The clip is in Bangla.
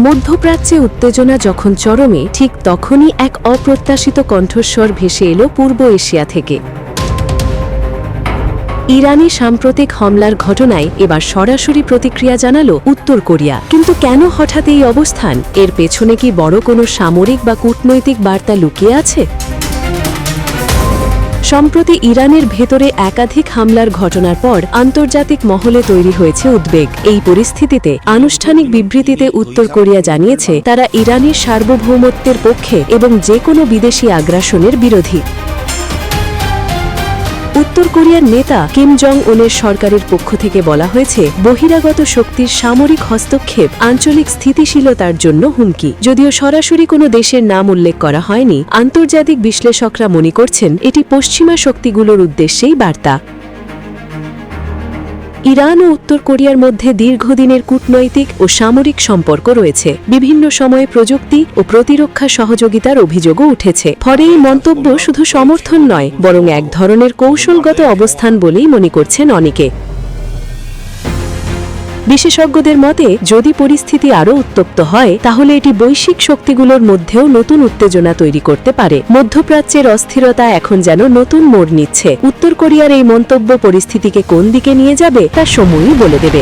মধ্যপ্রাচ্যে উত্তেজনা যখন চরমে, ঠিক তখনই এক অপ্রত্যাশিত কণ্ঠস্বর ভেসে এলো পূর্ব এশিয়া থেকে। ইরানি সাম্প্রতিক হামলার ঘটনায় এবার সরাসরি প্রতিক্রিয়া জানালো উত্তর কোরিয়া। কিন্তু কেন হঠাৎ এই অবস্থান? এর পেছনে কি বড় কোনো সামরিক বা কূটনৈতিক বার্তা লুকিয়ে আছে? সম্প্রতি ইরানের ভেতরে একাধিক হামলার ঘটনার পর আন্তর্জাতিক মহলে তৈরি হয়েছে উদ্বেগ। এই পরিস্থিতিতে আনুষ্ঠানিক বিবৃতিতে উত্তর কোরিয়া জানিয়েছে তারা ইরানের সার্বভৌমত্বের পক্ষে এবং যে কোনো বিদেশি আগ্রাসনের বিরোধী। উত্তর কোরিয়ার নেতা কিম জং উনের সরকারের পক্ষ থেকে বলা হয়েছে, বহিরাগত শক্তির সামরিক হস্তক্ষেপ আঞ্চলিক স্থিতিশীলতার জন্য হুমকি। যদিও সরাসরি কোনো দেশের নাম উল্লেখ করা হয়নি, আন্তর্জাতিক বিশ্লেষকরা মনে করছেন এটি পশ্চিমা শক্তিগুলোর উদ্দেশ্যেই বার্তা। ইরান ও উত্তর কোরিয়ার মধ্যে দীর্ঘদিনের কূটনৈতিক ও সামরিক সম্পর্ক রয়েছে। বিভিন্ন সময়ে প্রযুক্তি ও প্রতিরক্ষা সহযোগিতার অভিযোগও উঠেছে। ফলে এই মন্তব্য শুধু সমর্থন নয়, বরং এক ধরনের কৌশলগত অবস্থান বলেই মনে করছেন অনেকে। বিশেষজ্ঞদের মতে, যদি পরিস্থিতি আরও উত্তপ্ত হয় তাহলে এটি বৈশ্বিক শক্তিগুলোর মধ্যেও নতুন উত্তেজনা তৈরি করতে পারে। মধ্যপ্রাচ্যের অস্থিরতা এখন যেন নতুন মোড় নিচ্ছে। উত্তর কোরিয়ার এই মন্তব্য পরিস্থিতিকে কোন দিকে নিয়ে যাবে তা সময়ই বলে দেবে।